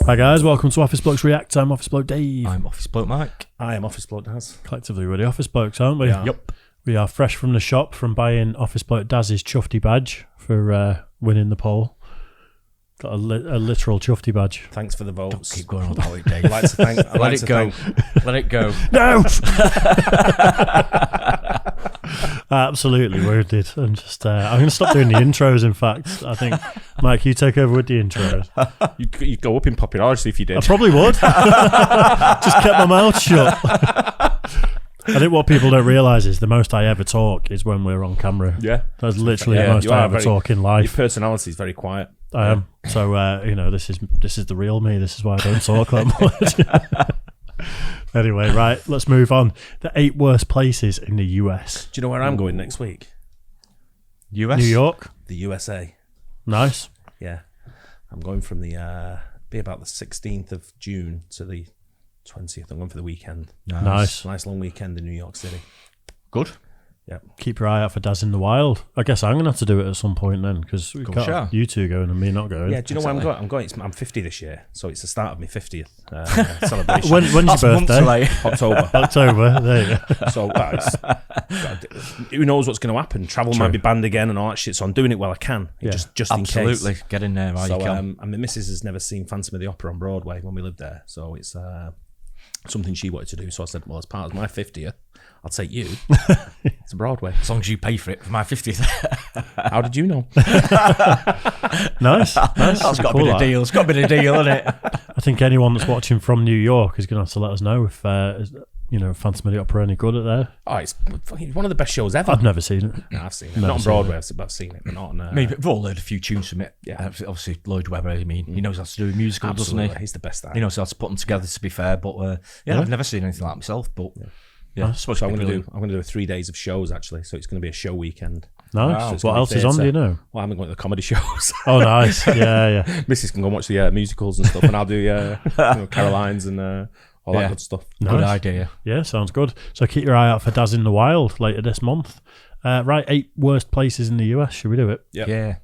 Hi guys, welcome to Office Blokes React. I'm Office Bloke Dave. I'm Office Bloke Mike. I am Office Bloke Daz. Collectively we're the Office Blokes, aren't we? Yeah. Yep. We are fresh from the shop from buying Office Bloke Daz's Chuffty badge for winning the poll. Got a literal Chuffty badge. Thanks for the votes. Don't keep going on about it, Dave. I'd like to thank. Let it go. Let it go. No! Absolutely wounded. I'm going to stop doing the intros, in fact. I think, Mike, you take over with the intros. You'd go up in popularity if you did. I probably would. Just kept my mouth shut. I think what people don't realise is the most I ever talk is when we're on camera. Yeah. That's literally the most I ever talk in life. Your personality is very quiet. I am. So, this is the real me. This is why I don't talk that much. Anyway, right, let's move on. The 8 worst places in the US. Do you know where I'm going next week? US? New York. The USA. Nice. Yeah. I'm going from the, be about the 16th of June to the 20th. I'm going for the weekend. Nice. Nice long weekend in New York City. Good. Yeah. Keep your eye out for Daz in the Wild. I guess I'm going to have to do it at some point then, because we can't have you two going and me not going. Yeah, do you know where I'm going? I'm 50 this year, so it's the start of my 50th celebration. When's your birthday? October. There you go. So who knows what's going to happen? Travel might be banned again and all that shit, so I'm doing it while I can, just in case. Absolutely. Get in there while you can. And my missus has never seen Phantom of the Opera on Broadway when we lived there, so it's something she wanted to do. So I said, well, as part of my 50th, I'll take you to Broadway. As long as you pay for it for my 50th. How did you know? Nice. That's got a bit of deal. It's got a bit of deal, hasn't it? I think anyone that's watching from New York is going to have to let us know if Phantom of the Opera any good at there. Oh, it's one of the best shows ever. I've never seen it. No, I've seen it. Not on Broadway, but I've seen it. But not on. I mean, we've all heard a few tunes from it. Yeah. Obviously, Lloyd Webber. I mean, he knows how to do a musical, Absolutely. doesn't he? He's the best at it. He knows how to put them together. To be fair, but I've never seen anything like myself. But I suppose so I'm going to do 3 days of shows actually. So it's going to be a show weekend. Nice. So what else is on? Do you know? Well, I'm going to the comedy shows. Oh, nice. Yeah. Mrs. can go and watch the musicals and stuff, and I'll do Caroline's and all that good stuff. Nice. Good idea. Yeah, sounds good. So keep your eye out for Daz in the Wild later this month. Right, 8 worst places in the US. Should we do it? Yep. Yeah.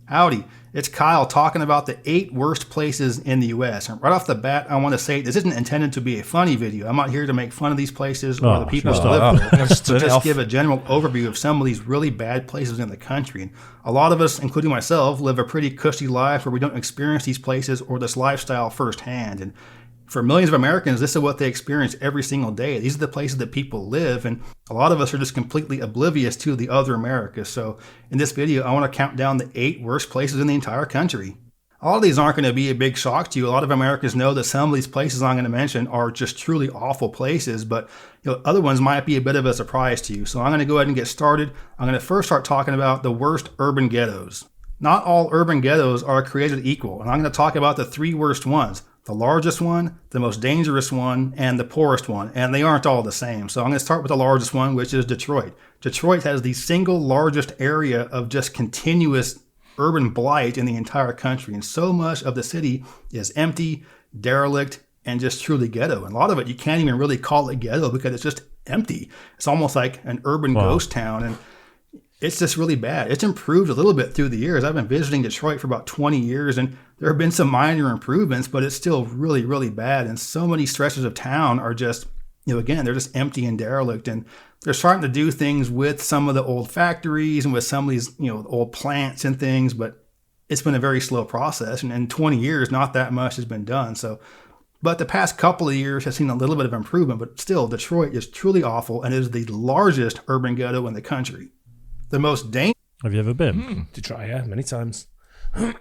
Howdy, it's Kyle talking about the 8 worst places in the U.S. And right off the bat, I want to say this isn't intended to be a funny video. I'm not here to make fun of these places or the people that live there. Just give a general overview of some of these really bad places in the country. And a lot of us, including myself, live a pretty cushy life where we don't experience these places or this lifestyle firsthand. And for millions of Americans, this is what they experience every single day. These are the places that people live, and a lot of us are just completely oblivious to the other America. So in this video, I want to count down the 8 worst places in the entire country. All of these aren't going to be a big shock to you. A lot of Americans know that some of these places I'm going to mention are just truly awful places, but other ones might be a bit of a surprise to you. So I'm going to go ahead and get started. I'm going to first start talking about the worst urban ghettos. Not all urban ghettos are created equal, and I'm going to talk about the 3 worst ones. The largest one, the most dangerous one, and the poorest one. And they aren't all the same. So I'm going to start with the largest one, which is Detroit. Detroit has the single largest area of just continuous urban blight in the entire country. And so much of the city is empty, derelict, and just truly ghetto. And a lot of it, you can't even really call it ghetto because it's just empty. It's almost like an urban ghost town. And it's just really bad. It's improved a little bit through the years. I've been visiting Detroit for about 20 years, and there have been some minor improvements, but it's still really, really bad. And so many stretches of town are just, again, they're just empty and derelict. And they're starting to do things with some of the old factories and with some of these, old plants and things, but it's been a very slow process. And in 20 years, not that much has been done. But the past couple of years has seen a little bit of improvement, but still, Detroit is truly awful and is the largest urban ghetto in the country. The most dangerous. Have you ever been? To try, many times. I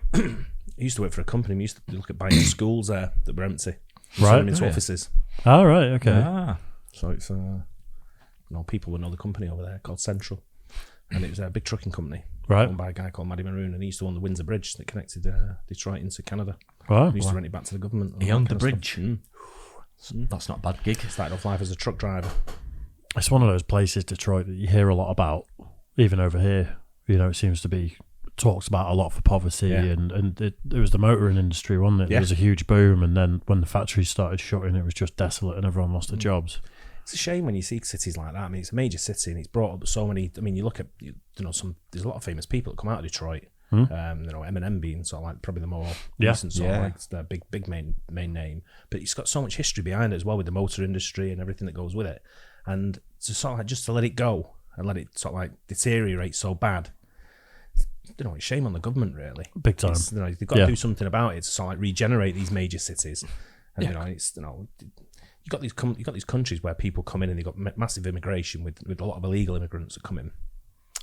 used to work for a company. We used to look at buying schools there that were empty. Right. Them into offices. Oh, right. Okay. So it's, people would know the company over there called Central. And it was a big trucking company. Right. Owned by a guy called Maddie Maroon. And he used to own the Windsor Bridge that connected Detroit into Canada. Wow. He used to rent it back to the government. He owned the bridge. That's not a bad gig. Started off life as a truck driver. It's one of those places, Detroit, that you hear a lot about. Even over here, it seems to be talked about a lot for poverty, and it was the motoring industry, wasn't it? There was a huge boom, and then when the factories started shutting, it was just desolate and everyone lost their jobs. It's a shame when you see cities like that. I mean, it's a major city and it's brought up so many. I mean, you look at there's a lot of famous people that come out of Detroit. Eminem being sort of like probably the more recent sort of like the big main name, but it's got so much history behind it as well with the motor industry and everything that goes with it. And to sort of like just to let it go and let it sort of like deteriorate so bad. It's a shame on the government, really. Big time. They've got to do something about it to sort of like regenerate these major cities. And you've got these countries where people come in and they've got massive immigration with a lot of illegal immigrants that come in.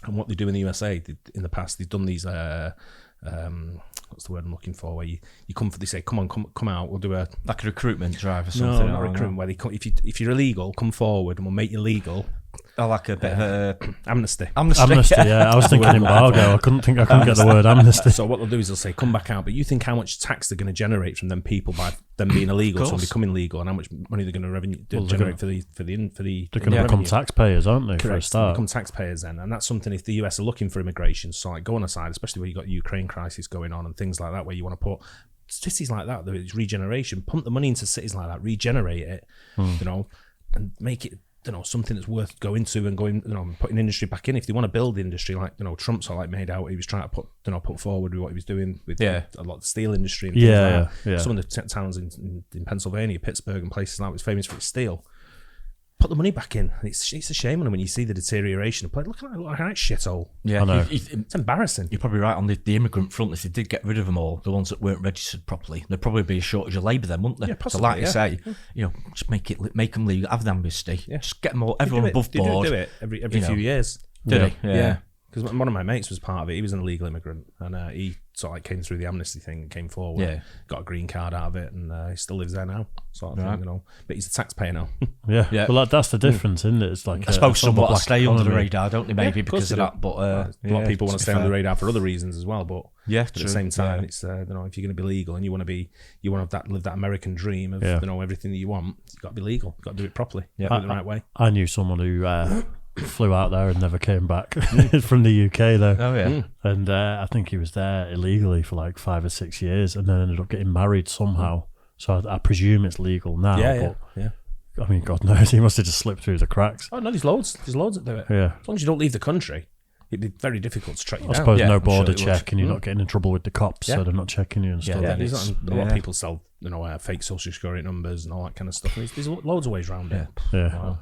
And what they do in the USA, in the past, they've done these. What's the word I'm looking for? Where you come for, they say, come out. We'll do like a recruitment drive or something. No, not recruitment. Where they come, if you're illegal, come forward and we'll make you legal. I like a bit of amnesty. Amnesty, yeah. I was thinking embargo. I couldn't get the word amnesty. So what they'll do is they'll say, come back out, but you think how much tax they're going to generate from them people by them being illegal, so becoming legal, and how much money they're going to generate for the they're going to become taxpayers, aren't they? Correct. For a start, become taxpayers then, and that's something. If the US are looking for immigration, so like go on a side, especially where you got Ukraine crisis going on and things like that, where you want to put cities like that, there's regeneration, pump the money into cities like that, regenerate it, and make it. Something that's worth going to and putting industry back in. If they want to build the industry, like Trump sort of like made out, he was trying to put forward with what he was doing with a lot of the steel industry and things like that. Some of the towns in Pennsylvania, Pittsburgh and places like that was famous for its steel. Put the money back in. It's a shame when you see the deterioration of play. Look at that shithole. Yeah, I know. It's embarrassing. You're probably right on the immigrant front. If they did get rid of them all, the ones that weren't registered properly, there'd probably be a shortage of labour then, wouldn't there? Yeah, possibly, so like you say, just make them legal, have the amnesty, just get them all, everyone above They board. do it every few years. Did he? Yeah. Because one of my mates was part of it. He was an illegal immigrant, and he sort of like came through the amnesty thing and came forward, got a green card out of it, and he still lives there now, sort of thing, But he's a taxpayer now. yeah. Well, that's the difference, isn't it? It's like I suppose some want to stay under the economy. radar, don't they? Maybe because of that. But a lot of people want to stay on the radar for other reasons as well. But at the same time, it's if you're going to be legal and you want to live that American dream of everything that you want, you've got to be legal. You've got to do it properly, do it the right way. I knew someone who flew out there and never came back from the UK though. Oh yeah. And I think he was there illegally for like 5 or 6 years and then ended up getting married somehow. So I presume it's legal now. Yeah. I mean, God knows, he must have just slipped through the cracks. Oh no, there's loads that do it. Yeah. As long as you don't leave the country, it'd be very difficult to track you I down. suppose no I'm border sure it check and you're not getting in trouble with the cops, so they're not checking you and stuff. A lot of people sell fake social security numbers and all that kind of stuff. There's loads of ways around it. Yeah. Wow.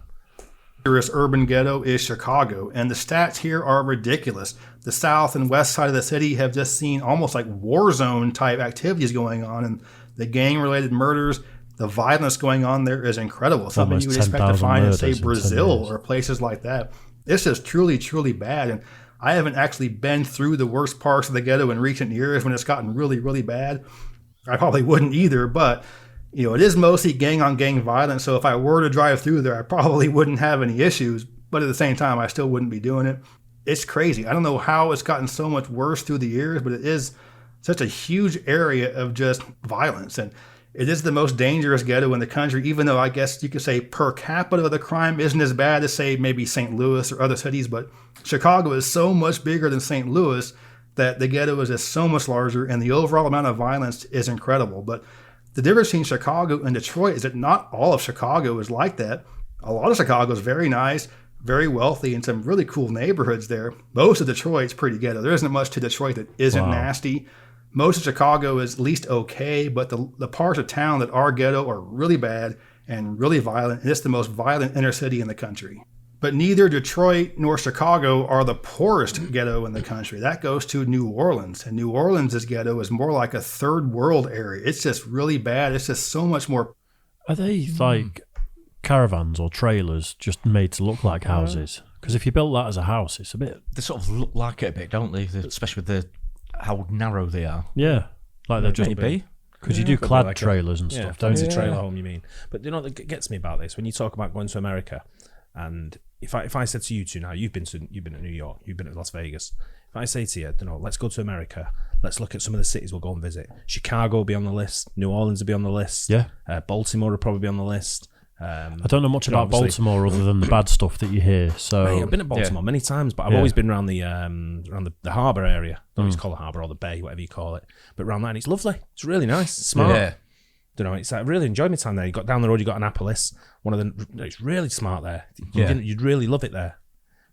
Dangerous urban ghetto is Chicago, and the stats here are ridiculous. The south and west side of the city have just seen almost like war zone type activities going on, and the gang-related murders, the violence going on there is incredible. Something Almost you would expect to find in, say, murders in 10 Brazil years. or places like that. This is truly, truly bad, and I haven't actually been through the worst parts of the ghetto in recent years when it's gotten really, really bad. I probably wouldn't either, but it is mostly gang-on-gang violence, so if I were to drive through there, I probably wouldn't have any issues, but at the same time, I still wouldn't be doing it. It's crazy. I don't know how it's gotten so much worse through the years, but it is such a huge area of just violence, and it is the most dangerous ghetto in the country, even though I guess you could say per capita the crime isn't as bad as, say, maybe St. Louis or other cities, but Chicago is so much bigger than St. Louis that the ghetto is just so much larger, and the overall amount of violence is incredible. But the difference between Chicago and Detroit is that not all of Chicago is like that. A lot of Chicago is very nice, very wealthy, and some really cool neighborhoods there. Most of Detroit's pretty ghetto. There isn't much to Detroit that isn't nasty. Most of Chicago is at least okay, but the parts of town that are ghetto are really bad and really violent, and it's the most violent inner city in the country. But neither Detroit nor Chicago are the poorest ghetto in the country. That goes to New Orleans. And New Orleans' ghetto is more like a third world area. It's just really bad. It's just so much more. Are they like caravans or trailers just made to look like houses? Because if you built that as a house, it's a bit... They sort of look like it a bit, don't they? Especially with how narrow they are. Yeah. Like they're just... Maybe. Because you do clad like trailers and stuff, don't fancy you? trailer home, you mean? But what gets me about this, when you talk about going to America, and if I said to you two now, you've been to New York, you've been to Las Vegas. If I say to you, let's go to America, let's look at some of the cities we'll go and visit. Chicago will be on the list. New Orleans will be on the list. Yeah. Baltimore will probably be on the list. I don't know much about Baltimore other than the bad stuff that you hear. So Mate, I've been to Baltimore many times, but I've always been around the harbour area. Don't always call it harbour or the bay, whatever you call it. But around that, and it's lovely. It's really nice. It's smart. Yeah. You know, it's I really enjoyed my time there. You got down the road, you got Annapolis. It's really smart there. You'd really love it there.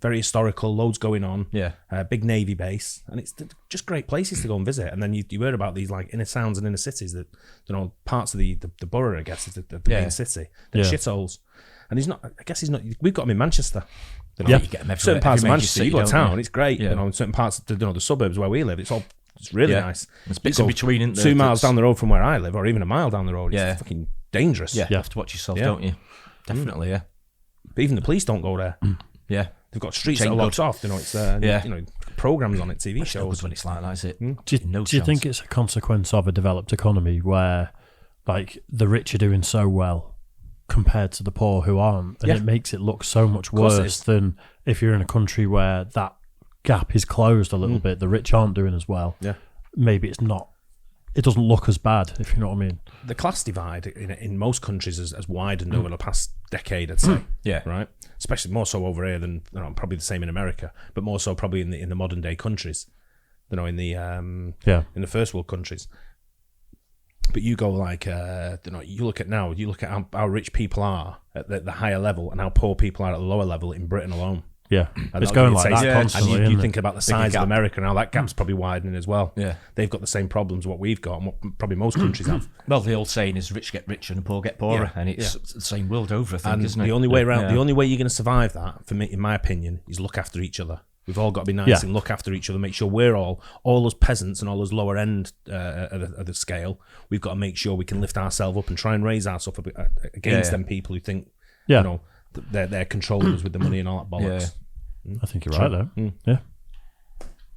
Very historical, loads going on. Yeah. Big Navy base, and it's just great places to go and visit. And then you heard about these like inner towns and inner cities that, you know, parts of the borough, I guess, is the main city. They're shitholes. And he's not. We've got him in Manchester. You know, you get them certain parts of Manchester, you go to town, you? it's great. Yeah. You know, in certain parts of the suburbs where we live, it's really nice. There's bits in between, isn't there? 2 miles down the road from where I live, or even a mile down the road, it's fucking dangerous. Yeah, you have to watch yourself, don't you? Definitely, yeah. But even the police don't go there. Yeah. They've got streets that are locked off. You know, it's you know, programs on it, TV shows. When it's like that, is it? Do you think it's a consequence of a developed economy where, like, the rich are doing so well compared to the poor who aren't, and it makes it look so much worse than if you're in a country where that gap is closed a little bit. The rich aren't doing as well. Yeah, maybe it's not. It doesn't look as bad, if you know what I mean. The class divide in most countries has widened over the past decade, I'd say. Yeah, right. Especially more so over here than, you know, probably the same in America, but more so probably in the modern day countries. You know, in the first world countries. But you go like, you know, you look at how rich people are at the higher level and how poor people are at the lower level in Britain alone. Yeah, and it's going like that constantly. And you think about the size of America and how that gap's probably widening as well. Yeah, they've got the same problems what we've got and what probably most countries have. Well, the old saying is rich get richer and poor get poorer, and it's the same world over, I think, and isn't it? The only way around, the only way you're going to survive that, for me, in my opinion, is look after each other. We've all got to be nice and look after each other, make sure we're all those peasants and all those lower end of the scale, we've got to make sure we can lift ourselves up and try and raise ourselves up against them people who think, you know, they're controlling us with the money and all that bollocks. I think you're right there. Yeah.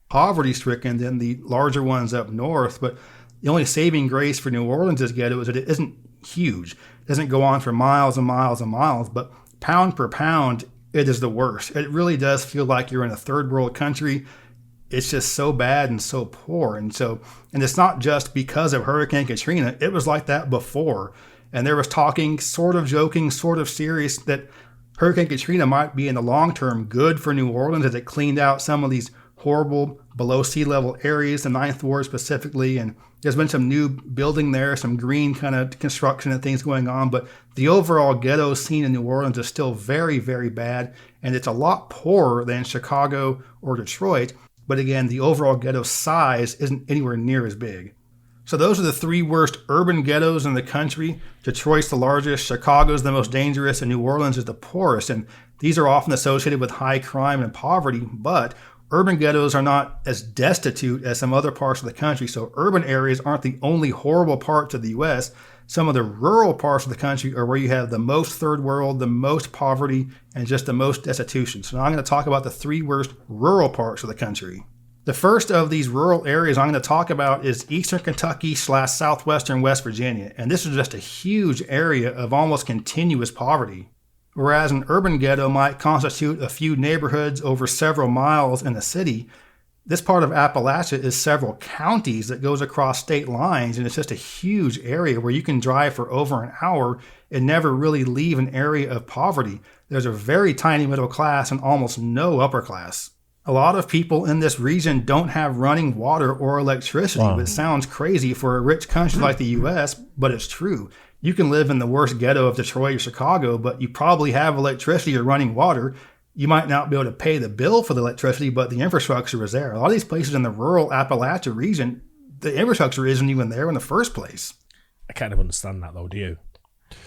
Poverty stricken than the larger ones up north, but the only saving grace for New Orleans' ghetto is that it isn't huge. It doesn't go on for miles and miles and miles, but pound per pound, it is the worst. It really does feel like you're in a third world country. It's just so bad and so poor. And it's not just because of Hurricane Katrina. It was like that before. And there was talking, sort of joking, sort of serious, that Hurricane Katrina might be in the long term good for New Orleans as it cleaned out some of these horrible below sea level areas, the Ninth Ward specifically. And there's been some new building there, some green kind of construction and things going on. But the overall ghetto scene in New Orleans is still very, very bad. And it's a lot poorer than Chicago or Detroit. But again, the overall ghetto size isn't anywhere near as big. So those are the three worst urban ghettos in the country. Detroit's the largest, Chicago's the most dangerous, and New Orleans is the poorest. And these are often associated with high crime and poverty, but urban ghettos are not as destitute as some other parts of the country. So urban areas aren't the only horrible parts of the U.S. Some of the rural parts of the country are where you have the most third world, the most poverty, and just the most destitution. So now I'm going to talk about the three worst rural parts of the country. The first of these rural areas I'm going to talk about is eastern Kentucky / southwestern West Virginia. And this is just a huge area of almost continuous poverty. Whereas an urban ghetto might constitute a few neighborhoods over several miles in a city, this part of Appalachia is several counties that goes across state lines, and it's just a huge area where you can drive for over an hour and never really leave an area of poverty. There's a very tiny middle class and almost no upper class. A lot of people in this region don't have running water or electricity, which sounds crazy for a rich country like the U.S., but it's true. You can live in the worst ghetto of Detroit or Chicago, but you probably have electricity or running water. You might not be able to pay the bill for the electricity, but the infrastructure is there. A lot of these places in the rural Appalachia region, the infrastructure isn't even there in the first place. I kind of understand that, though, do you?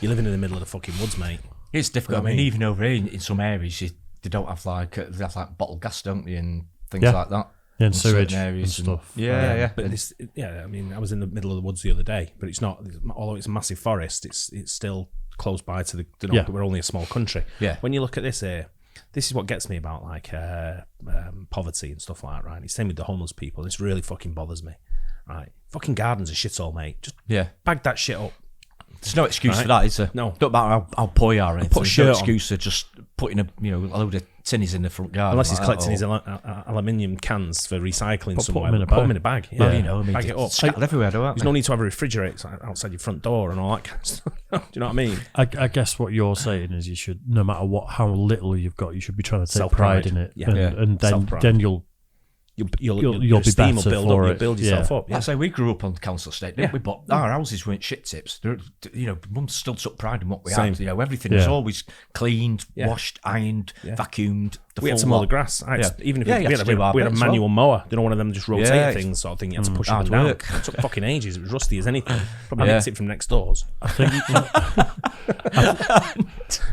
You're living in the middle of the fucking woods, mate. It's difficult. I mean, even over here in some areas, they don't have they have like bottled gas, don't they, and things like that. Yeah, and sewage areas and stuff. Yeah. But I mean, I was in the middle of the woods the other day, but it's not. Although it's a massive forest, it's still close by to the. We're only a small country. Yeah. When you look at this here, this is what gets me about like poverty and stuff like that, right? It's same with the homeless people. This really fucking bothers me, right? Fucking gardens are shithole, mate. Just bag that shit up. There's no excuse for that, is there? No. Don't matter how poor you are or anything. Put a shirt There's no excuse for just putting a load of tinnies in the front garden. Unless he's collecting his aluminium cans for recycling somewhere. Put them in a bag. Yeah. Well, bag it up. Scattered everywhere, don't There's no need to have a refrigerator outside your front door and all that kind of stuff. Do you know what I mean? I guess what you're saying is you should, no matter how little you've got, you should be trying to take Self-pride. pride in it. Yeah. And then you'll your be esteem better will build for up. it. You'll build yourself up. Like I say, we grew up on the council estate, didn't we? But our houses weren't shit tips. Mum still took pride in what we had. Everything was always cleaned, washed, ironed, vacuumed. We had to mow the grass. Even if we had a manual mower, one of them just rotate things sort of thing. You had to push it down. It took fucking ages. It was rusty as anything. Probably nicked it from next doors. I think,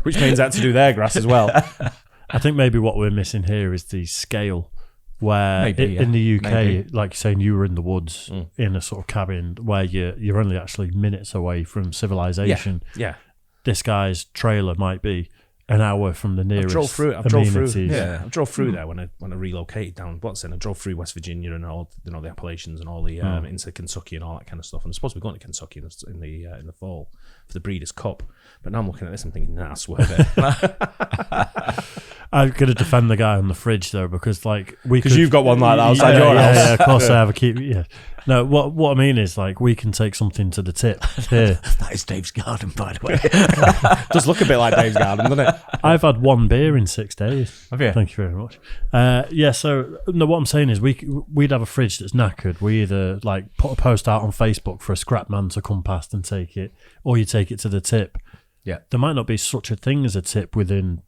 which means I had to do their grass as well. I think maybe what we're missing here is the scale. Where in the UK, like you're saying, you were in the woods in a sort of cabin where you're only actually minutes away from civilization. Yeah. This guy's trailer might be an hour from the nearest. I drove through there when I relocated down Watson. I drove through West Virginia and all the Appalachians and all the into Kentucky and all that kind of stuff. And I'm supposed to be going to Kentucky in the fall for the Breeders' Cup. But now I'm looking at this and thinking, nah, swerve it. I'm going to defend the guy on the fridge though, because you've got one like that outside your house. Yeah, of course I have. No, what I mean is we can take something to the tip here. That is Dave's garden, by the way. Does look a bit like Dave's garden, doesn't it? I've had one beer in 6 days. Have you? Thank you very much. So no, what I'm saying is we'd have a fridge that's knackered. We either put a post out on Facebook for a scrap man to come past and take it, or you take it to the tip. Yeah. There might not be such a thing as a tip within,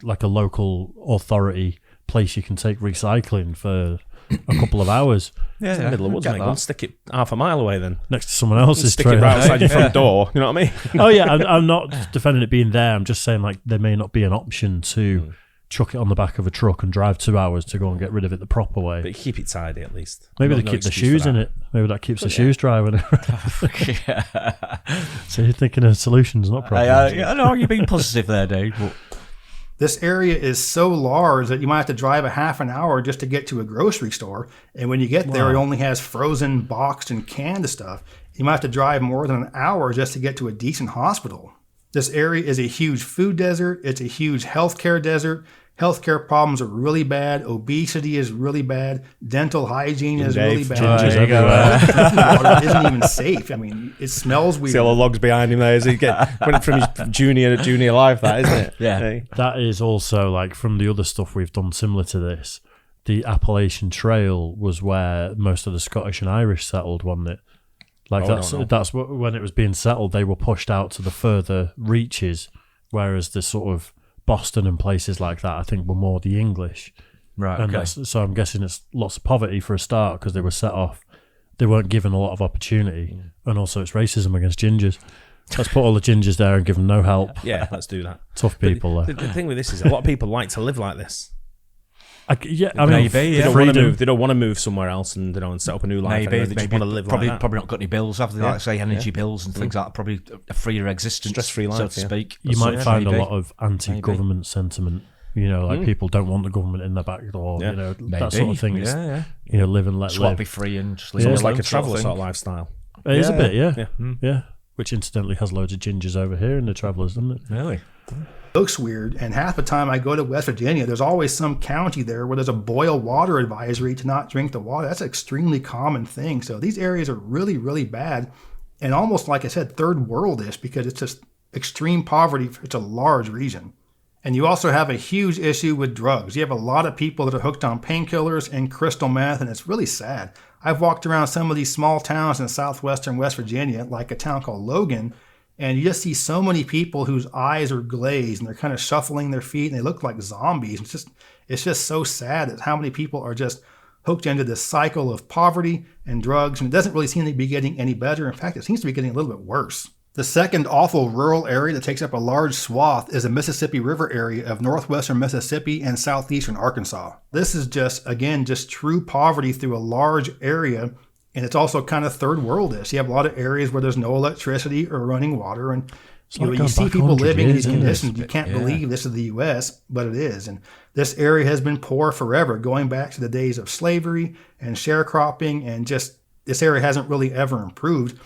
like a local authority place you can take recycling for a couple of hours. Yeah, it's in the middle of the woods, mate. Go and stick it half a mile away then. Next to someone else's stick it right outside your front door. You know what I mean? Oh yeah, I'm not defending it being there. I'm just saying there may not be an option to chuck it on the back of a truck and drive 2 hours to go and get rid of it the proper way. But keep it tidy at least. Maybe they keep the shoes in it. Maybe that keeps the shoes dry when So you're thinking of solutions, not problems. I know you're being positive there, Dave. But this area is so large that you might have to drive a half an hour just to get to a grocery store. And when you get there, it only has frozen, boxed, and canned stuff. You might have to drive more than an hour just to get to a decent hospital. This area is a huge food desert. It's a huge healthcare desert. Healthcare problems are really bad. Obesity is really bad. Dental hygiene is really bad. Water isn't even safe. I mean, it smells weird. See all the logs behind him there as he went from his junior to junior life, that, isn't it? Yeah. That is also from the other stuff we've done similar to this. The Appalachian Trail was where most of the Scottish and Irish settled, wasn't it? That's when it was being settled, they were pushed out to the further reaches, whereas the sort of Boston and places like that, I think, were more the English. Right, and so I'm guessing it's lots of poverty for a start because they were set off. They weren't given a lot of opportunity. And also it's racism against gingers. Let's put all the gingers there and give them no help. Yeah, let's do that. Tough people there. The thing with this is a lot of people like to live like this. They don't want to move somewhere else and and set up a new life. They just want to live probably, like that. Probably not got any bills, have they? Like say energy bills and things like that. Probably a freer existence, stress-free life, so to speak. You might find a lot of anti-government sentiment. People don't want the government in their back door. That sort of thing. Live and let just live. Want to be free and just leave. It's almost like a traveller sort of lifestyle. It is a bit, yeah. Which incidentally has loads of gingers over here in the Travellers, doesn't it? Really? Looks weird, and half the time I go to West Virginia, there's always some county there where there's a boil water advisory to not drink the water. That's an extremely common thing. So these areas are really, really bad, and almost, like I said, third world-ish, because it's just extreme poverty for such a large region. And you also have a huge issue with drugs. You have a lot of people that are hooked on painkillers and crystal meth, and it's really sad. I've walked around some of these small towns in southwestern West Virginia, like a town called Logan, and you just see so many people whose eyes are glazed and they're kind of shuffling their feet and they look like zombies. It's just so sad at how many people are just hooked into this cycle of poverty and drugs, and it doesn't really seem to be getting any better. In fact, it seems to be getting a little bit worse. The second awful rural area that takes up a large swath is the Mississippi River area of northwestern Mississippi and southeastern Arkansas. This is just true poverty through a large area. And it's also kind of third world-ish. You have a lot of areas where there's no electricity or running water. And you see people living in these conditions. You can't believe this is the U.S., but it is. And this area has been poor forever, going back to the days of slavery and sharecropping. And just this area hasn't really ever improved.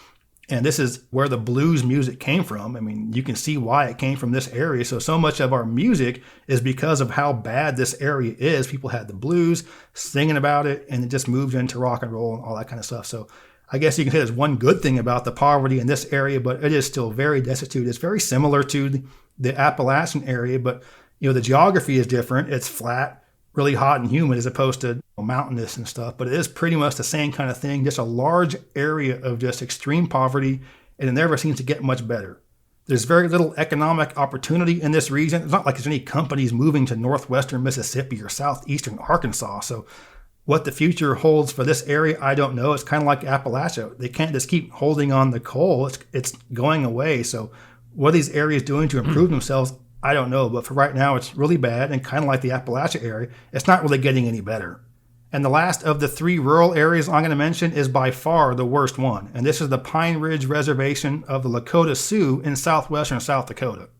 And this is where the blues music came from. I mean, you can see why it came from this area. So much of our music is because of how bad this area is. People had the blues, singing about it, and it just moved into rock and roll and all that kind of stuff. So I guess you can say there's one good thing about the poverty in this area, but it is still very destitute. It's very similar to the Appalachian area, but the geography is different. It's flat, really hot and humid, as opposed to mountainous and stuff, but it is pretty much the same kind of thing, just a large area of just extreme poverty, and it never seems to get much better. There's very little economic opportunity in this region. It's not like there's any companies moving to northwestern Mississippi or southeastern Arkansas. So what the future holds for this area, I don't know. It's kind of like Appalachia. They can't just keep holding on the coal. It's going away. So what are these areas doing to improve themselves? I don't know. But for right now, it's really bad. And kind of like the Appalachia area, it's not really getting any better. And the last of the 3 rural areas I'm going to mention is by far the worst one. And this is the Pine Ridge Reservation of the Lakota Sioux in southwestern South Dakota.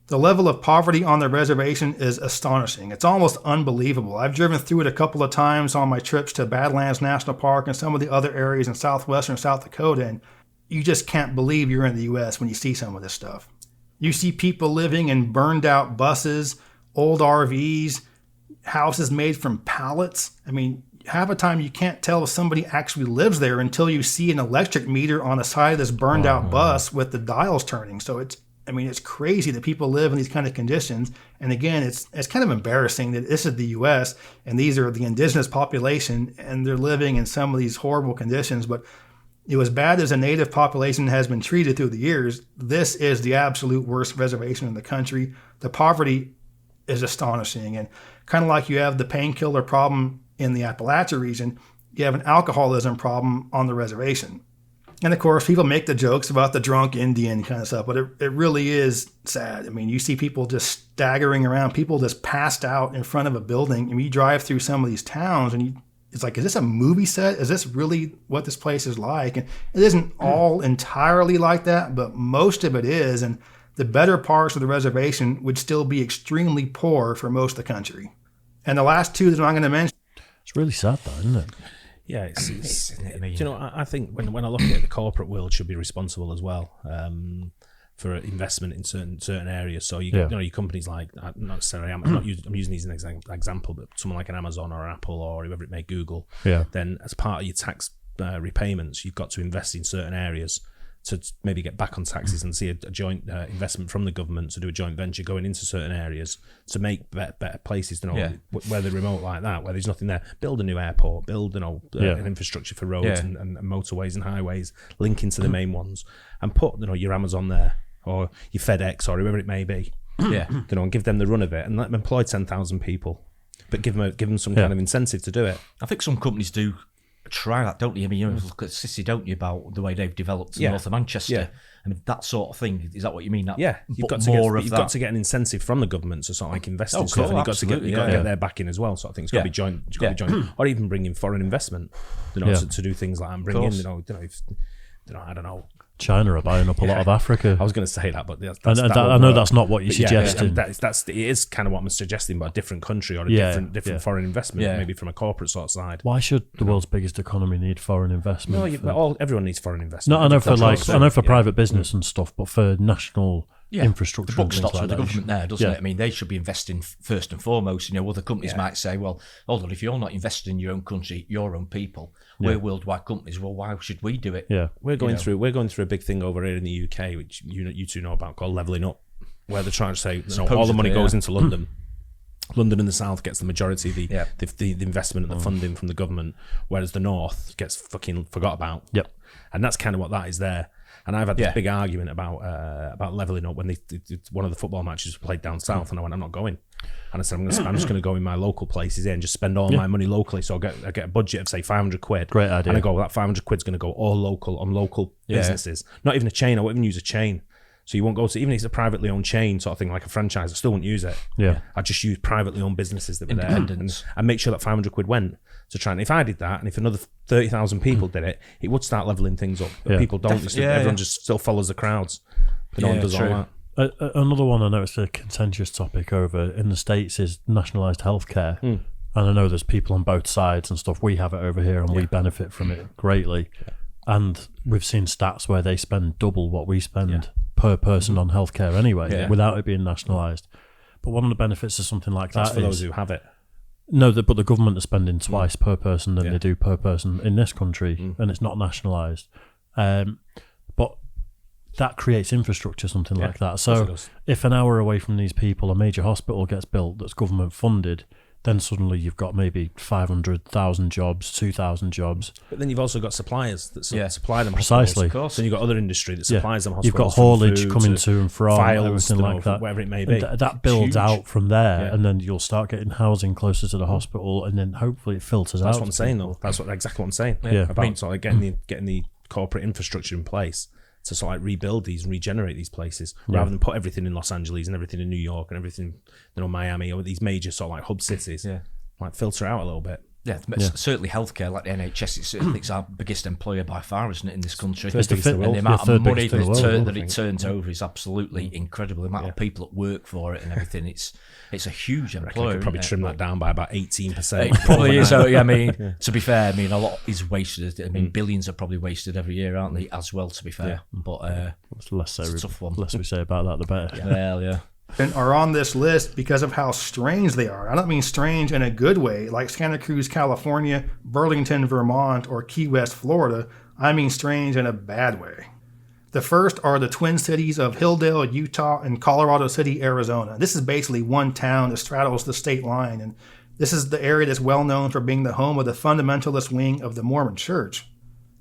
The level of poverty on the reservation is astonishing. It's almost unbelievable. I've driven through it a couple of times on my trips to Badlands National Park and some of the other areas in southwestern South Dakota, and you just can't believe you're in the U.S. when you see some of this stuff. You see people living in burned out buses, old RVs, houses made from pallets. I mean, half the time you can't tell if somebody actually lives there until you see an electric meter on the side of this burned out bus with the dials turning. So it's crazy that people live in these kind of conditions. And again, it's kind of embarrassing that this is the U.S. and these are the indigenous population and they're living in some of these horrible conditions. But as bad as the native population has been treated through the years, this is the absolute worst reservation in the country. The poverty is astonishing. And kind of like you have the painkiller problem in the Appalachia region, you have an alcoholism problem on the reservation. And of course, people make the jokes about the drunk Indian kind of stuff, but it really is sad. I mean, you see people just staggering around, people just passed out in front of a building. And you drive through some of these towns and it's like, is this a movie set? Is this really what this place is like? And it isn't all entirely like that, but most of it is. And the better parts of the reservation would still be extremely poor for most of the country. And the last 2 that I'm going to mention. It's really sad though, isn't it? Yeah, it's you know, I think when I look at it, the corporate world should be responsible as well for investment in certain areas. So you know, your companies like, not necessarily, I'm using these as an example, but someone like an Amazon or Apple or whoever it may, Google. Yeah. Then as part of your tax repayments, you've got to invest in certain areas to maybe get back on taxes and see a joint investment from the government to do a joint venture going into certain areas to make better places, you know, where they're remote like that, where there's nothing there. Build a new airport, build an infrastructure for roads and motorways and highways linking to the main ones, and put, you know, your Amazon there or your FedEx or whoever it may be. You know, and give them the run of it and let them employ 10,000 people, but give them some kind of incentive to do it. I think some companies do try that, don't you? I mean, you look at Sissy, don't you, about the way they've developed north of Manchester. I mean, that sort of thing. Is that what you mean? That, you've got to get an incentive from the government to sort of like invest in stuff, and you've got to get their backing as well. Sort of thing. It's got to be joint. It's got to be joint, or even bring in foreign investment, you know, to do things like that and bring in, you know, I don't know. China are buying up a lot of Africa. I was going to say that, but I know that's not what you're suggesting. It is kind of what I'm suggesting, but a different country or a different foreign investment, maybe from a corporate sort of side. Why should the world's biggest economy need foreign investment? Everyone needs foreign investment. No, I know for private business and stuff, but for national infrastructure, the buck stops with the government there, doesn't it? I mean, they should be investing first and foremost. You know, other companies might say, well, hold on, if you're not investing in your own country, your own people, we're worldwide companies. Well, why should we do it? Yeah, we're going through a big thing over here in the UK, which you two know about, called levelling up, where they're trying to say all the money goes into London. London and the South gets the majority of the investment and the funding from the government, whereas the North gets fucking forgot about. Yep, and that's kind of what that is there. And I've had this big argument about levelling up when one of the football matches was played down south, and I went, I'm not going. And I said, I'm just going to go in my local places here and just spend all my money locally. So I get a budget of say 500 quid. Great idea. And I go, well, that 500 quid's going to go all local on local businesses. Not even a chain. I won't even use a chain. So you won't go to, even if it's a privately owned chain sort of thing, like a franchise, I still wouldn't use it. Yeah. I'd just use privately owned businesses that were there and make sure that 500 quid went to try. And if I did that, and if another 30,000 people did it, it would start levelling things up. But people don't. Everyone just still follows the crowds. But no one does all that. Another one I know it's a contentious topic over in the States is nationalised healthcare. And I know there's people on both sides and stuff. We have it over here and we benefit from it greatly. And we've seen stats where they spend double what we spend per person on healthcare anyway, without it being nationalised. But one of the benefits of something like That's that for those who have it. No, but the government is spending twice per person than they do per person in this country, and it's not nationalised. But that creates infrastructure, something like that. So if an hour away from these people a major hospital gets built that's government funded, then suddenly you've got maybe 500,000 jobs, 2,000 jobs. But then you've also got suppliers that supply them precisely. Hospitals. Then you've got other industry that supplies them hospitals. You've got haulage coming to and from, files, everything like that. Whatever it may be. That builds out from there, and then you'll start getting housing closer to the hospital, and then hopefully it filters out. That's what I'm saying, though. That's exactly what I'm saying. About sort of getting the corporate infrastructure in place to sort of like rebuild these and regenerate these places, rather than put everything in Los Angeles and everything in New York and everything, Miami, or these major sort of like hub cities. Like filter out a little bit. Certainly healthcare, like the NHS, it's our biggest employer by far, isn't it, in this country? And the amount of money that it turns over is absolutely incredible. The amount of people that work for it and everything, it's a huge employer. I could probably trim that down by about 18%. It probably is. I mean, to be fair, I mean, a lot is wasted. I mean, billions are probably wasted every year, aren't they, as well, to be fair? But it's less a tough one. Less we say about that, the better. Well, and are on this list because of how strange they are. I don't mean strange in a good way, like Santa Cruz, California, Burlington, Vermont, or Key West, Florida. I mean strange in a bad way. The first are the twin cities of Hildale, Utah, and Colorado City, Arizona. This is basically one town that straddles the state line, and this is the area that's well known for being the home of the fundamentalist wing of the Mormon Church.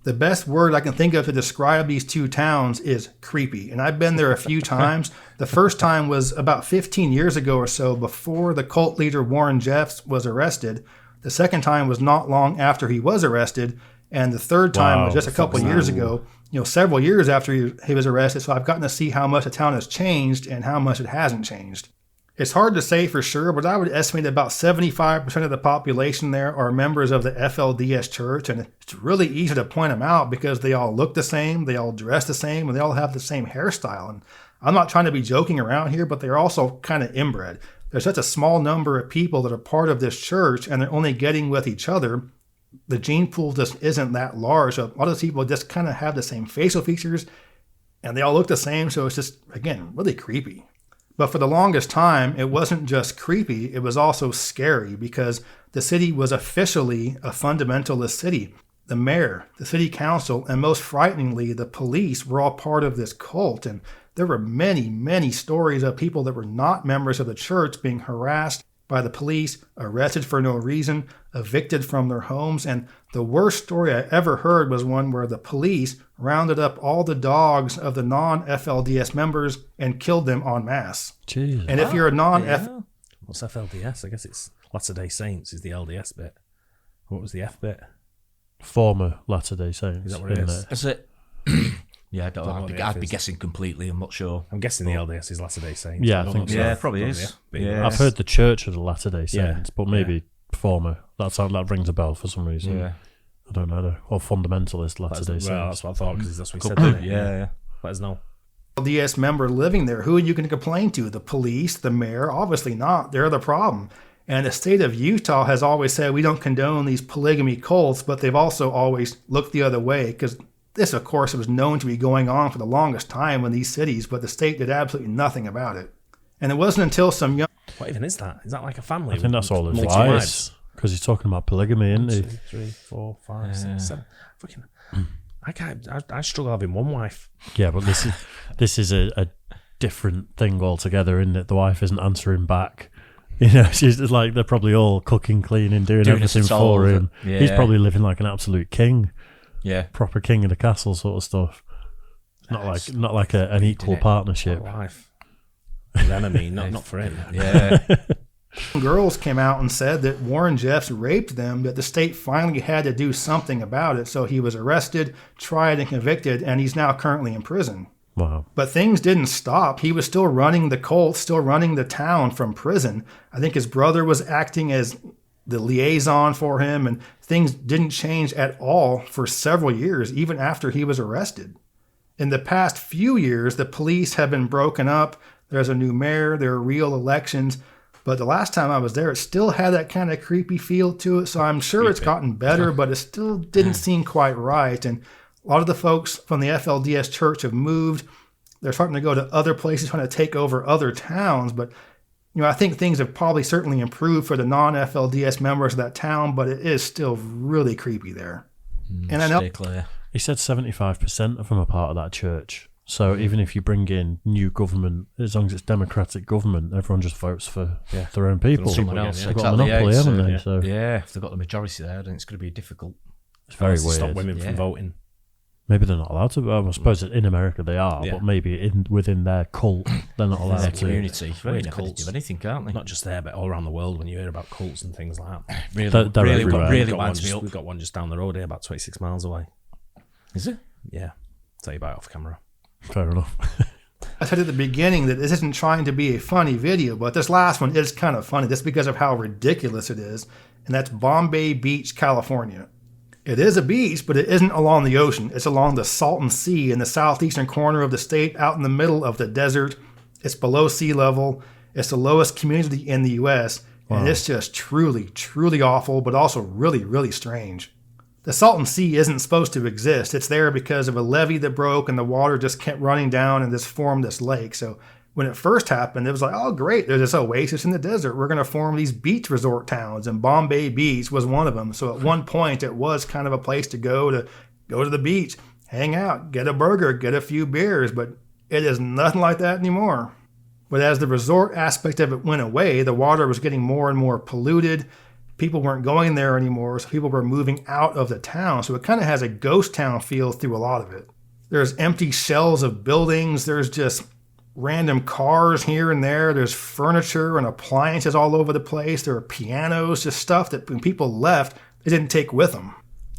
The best word I can think of to describe these two towns is creepy, and I've been there a few times. The first time was about 15 years ago or so, before the cult leader Warren Jeffs was arrested. The second time was not long after he was arrested, and the third time was just a couple years ago, several years after he was arrested. So I've gotten to see how much the town has changed and how much it hasn't changed. It's hard to say for sure, but I would estimate about 75% of the population there are members of the FLDS church, and it's really easy to point them out because they all look the same, they all dress the same, and they all have the same hairstyle. And I'm not trying to be joking around here, but they're also kind of inbred. There's such a small number of people that are part of this church, and they're only getting with each other. The gene pool just isn't that large. So a lot of people just kind of have the same facial features, and they all look the same, so it's just, again, really creepy. But for the longest time, it wasn't just creepy, it was also scary because the city was officially a fundamentalist city. The mayor, the city council, and most frighteningly, the police were all part of this cult. And there were many, many stories of people that were not members of the church being harassed by the police, arrested for no reason, evicted from their homes. And the worst story I ever heard was one where the police rounded up all the dogs of the non-FLDS members and killed them en masse. Jeez. And if you're a What's FLDS? I guess it's Latter-day Saints is the LDS bit. What was the F bit? Former Latter-day Saints. Is that what it is? Is it? Yeah, I'd be guessing completely. I'm not sure. I'm guessing the LDS is Latter-day Saints. Yeah, I think so. Yeah, probably is. Yeah. I've heard the Church of the Latter-day Saints, but maybe former. That rings a bell for some reason. Yeah. I don't know. Or fundamentalist Latter-day Saints. Well, that's what I thought, because that's what he said. Yeah. Let us know. LDS member living there, who are you going to complain to? The police, the mayor? Obviously not. They're the problem. And the state of Utah has always said we don't condone these polygamy cults, but they've also always looked the other way, because this, of course, was known to be going on for the longest time in these cities, but the state did absolutely nothing about it. And it wasn't until some young... What even is that? Is that like a family? I think that's all his wives. Because he's talking about polygamy, isn't he? 1, 2, 3, 4, 5, 6, 7. Fucking... I struggle having one wife. Yeah, but this is a different thing altogether, isn't it? The wife isn't answering back. She's like, they're probably all cooking, cleaning, doing everything for him. Yeah. He's probably living like an absolute king. Yeah, proper king of the castle sort of stuff. Not like an equal partnership. Wife, then I mean, not for him. Yeah. Girls came out and said that Warren Jeffs raped them, that the state finally had to do something about it. So he was arrested, tried, and convicted, and he's now currently in prison. Wow. But things didn't stop. He was still running the cult, still running the town from prison. I think his brother was acting as the liaison for him, and things didn't change at all for several years, even after he was arrested. In the past few years, the police have been broken up. There's a new mayor, there are real elections. But the last time I was there, it still had that kind of creepy feel to it. So I'm sure it's gotten better, but it still didn't seem quite right. And a lot of the folks from the FLDS church have moved. They're starting to go to other places, trying to take over other towns. But I think things have probably certainly improved for the non-FLDS members of that town, but it is still really creepy there. And I know he said 75% of them are part of that church. So even if you bring in new government, as long as it's democratic government, everyone just votes for their own people. Someone else. They've got a monopoly, haven't they? So if they've got the majority there, then it's going to be difficult. it's very weird. Stop women from voting. Maybe they're not allowed to. I suppose in America they are, but maybe within their cult they're not allowed Their to. community. Very They cults. do anything, can't they? Not just there, but all around the world when you hear about cults and things like that. They're everywhere. Really winds me up. We've got one just down the road here, about 26 miles away. Is it? Yeah. Tell you about it off camera. Fair enough. I said at the beginning that this isn't trying to be a funny video, but this last one is kind of funny just because of how ridiculous it is, and that's Bombay Beach, California. It is a beach, but it isn't along the ocean. It's along the Salton Sea in the southeastern corner of the state, out in the middle of the desert. It's below sea level. It's the lowest community in the U.S., and it's just truly, truly awful, but also really, really strange. The Salton Sea isn't supposed to exist. It's there because of a levee that broke and the water just kept running down and just formed this lake. So when it first happened, it was like, oh, great, there's this oasis in the desert. We're going to form these beach resort towns, and Bombay Beach was one of them. So at one point, it was kind of a place to go to the beach, hang out, get a burger, get a few beers, but it is nothing like that anymore. But as the resort aspect of it went away, the water was getting more and more polluted. People weren't going there anymore, so people were moving out of the town. So it kind of has a ghost town feel through a lot of it. There's empty shells of buildings. There's just random cars here and there. There's furniture and appliances all over the place. There are pianos, just stuff that when people left, they didn't take with them.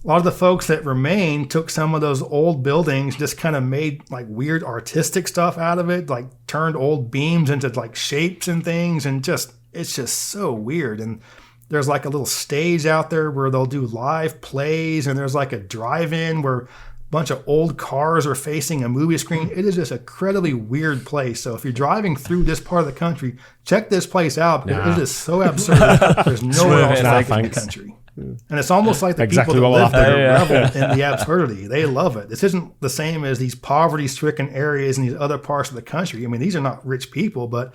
A lot of the folks that remained took some of those old buildings, just kind of made like weird artistic stuff out of it, like turned old beams into like shapes and things, and it's just so weird. And there's like a little stage out there where they'll do live plays, and there's like a drive-in where a bunch of old cars are facing a movie screen. It is just an incredibly weird place. So if you're driving through this part of the country, check this place out because it is so absurd. There's nowhere else like it in the country. And it's almost like the people that live there revel in the absurdity. They love it. This isn't the same as these poverty-stricken areas in these other parts of the country. I mean, these are not rich people, but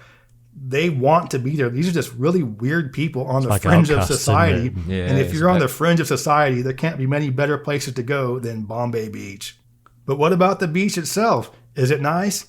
they want to be there. These are just really weird people on the fringe of society. And if you're on the fringe of society, there can't be many better places to go than Bombay Beach. But what about the beach itself? Is it nice?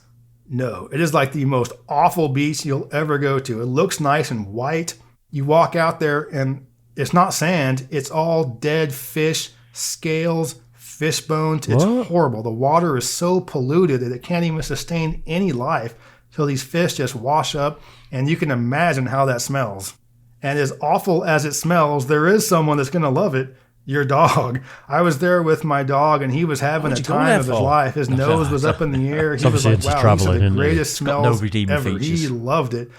No. It is like the most awful beach you'll ever go to. It looks nice and white. You walk out there and it's not sand. It's all dead fish, scales, fish bones. It's horrible. The water is so polluted that it can't even sustain any life. So these fish just wash up, and you can imagine how that smells. And as awful as it smells, there is someone that's going to love it. Your dog. I was there with my dog, and he was having a time of his life. His nose was up in the air. He was like, wow, these are the greatest smells ever. He loved it.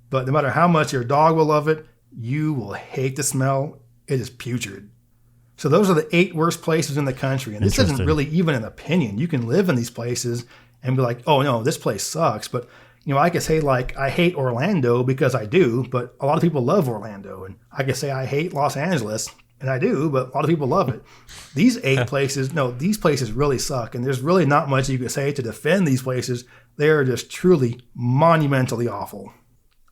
But no matter how much your dog will love it, you will hate the smell. It is putrid. So those are the 8 worst places in the country. And this isn't really even an opinion. You can live in these places and be like, oh, no, this place sucks. But, you know, I could say, like, I hate Orlando because I do, but a lot of people love Orlando. And I could say I hate Los Angeles, and I do, but a lot of people love it. These 8 places, no, these places really suck. And there's really not much you could say to defend these places. They are just truly monumentally awful.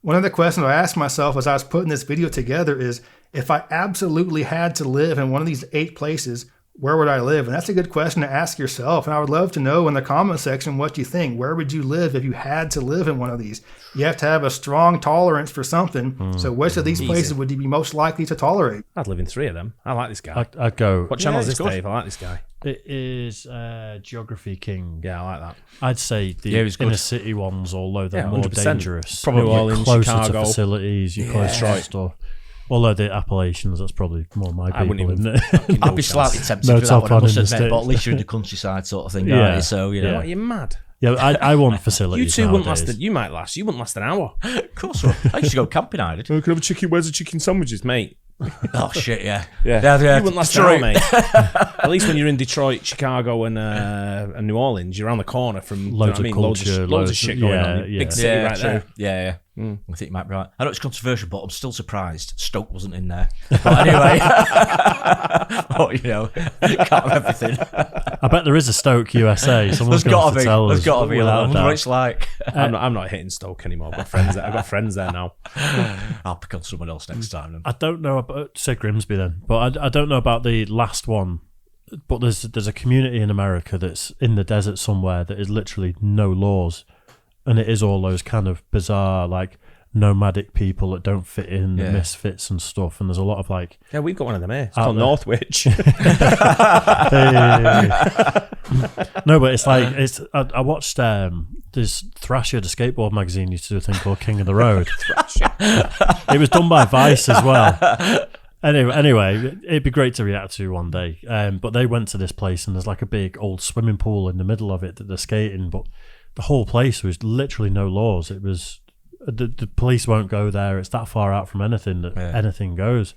One of the questions I asked myself as I was putting this video together is, if I absolutely had to live in one of these 8 places, where would I live? And that's a good question to ask yourself. And I would love to know in the comment section what you think. Where would you live if you had to live in one of these? You have to have a strong tolerance for something. So which of these places would you be most likely to tolerate? I'd live in 3 of them. I like this guy. I'd go. What channel is this, Dave? I like this guy. It is Geography King. Yeah, I like that. I'd say the inner city ones, although they're more 100%. dangerous. Probably all in closer Chicago. to facilities, you're closer to stuff. Although the Appalachians, that's probably more my people, isn't it? I'd be slightly tempted with that one, I must admit, but at least you're in the countryside sort of thing, aren't you? So, you know. What, you're mad? Yeah, I want facilities. You two wouldn't last. You might last. You wouldn't last an hour. Of course. I used to go camping, I did. Can I have a chicken? Where's the chicken sandwiches, mate? Oh shit! Yeah. You wouldn't last an hour, mate. At least when you're in Detroit, Chicago, and New Orleans, you're around the corner from loads of culture, loads of shit going on. Big city right there. Yeah. I think you might be right. I know it's controversial, but I'm still surprised Stoke wasn't in there. But anyway, oh, you know, can't have everything. I bet there is a Stoke USA. Someone's got to be. There's got to be. I wonder what it's like. I'm not hitting Stoke anymore. I've got friends there. I've got friends there now. I'll pick on someone else next time. Then. I don't know about say Grimsby then, but I don't know about the last one. but there's a community in America that's in the desert somewhere that is literally no laws, and it is all those kind of bizarre like nomadic people that don't fit in, the misfits and stuff. And there's a lot of like we've got one of them here. It's called Northwich. No, but it's like I watched this Thrasher, the skateboard magazine, used to do a thing called King of the Road. Thrasher. It was done by Vice as well. Anyway, it'd be great to react to one day. But they went to this place and there's like a big old swimming pool in the middle of it that they're skating, but the whole place was literally no laws. It was the police won't go there. It's that far out from anything that anything goes.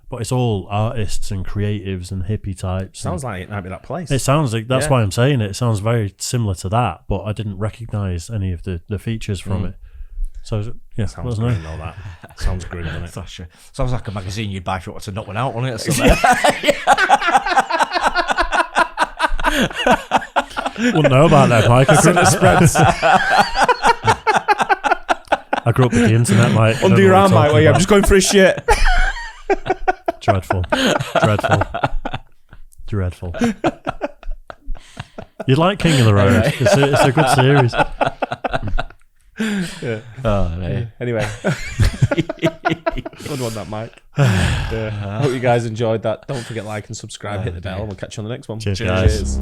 But it's all artists and creatives and hippie types. Sounds like it might be that place. It sounds like, that's why I'm saying it. It sounds very similar to that, but I didn't recognise any of the features from it. So yeah, sounds grim, all that. Sounds grim, doesn't it? Thrasher. Sounds like a magazine you'd buy if you wanted to knock one out on it or something. Wouldn't know about that, Mike. I grew up with the internet, Mike. Under your arm, Mike. I'm just going for a shit. Dreadful. You'd like King of the Road. Right. It's a good series. Anyway. Good one, that, Mike. Hope you guys enjoyed that. Don't forget, like and subscribe, hit the bell, and we'll catch you on the next one. Cheers. Guys.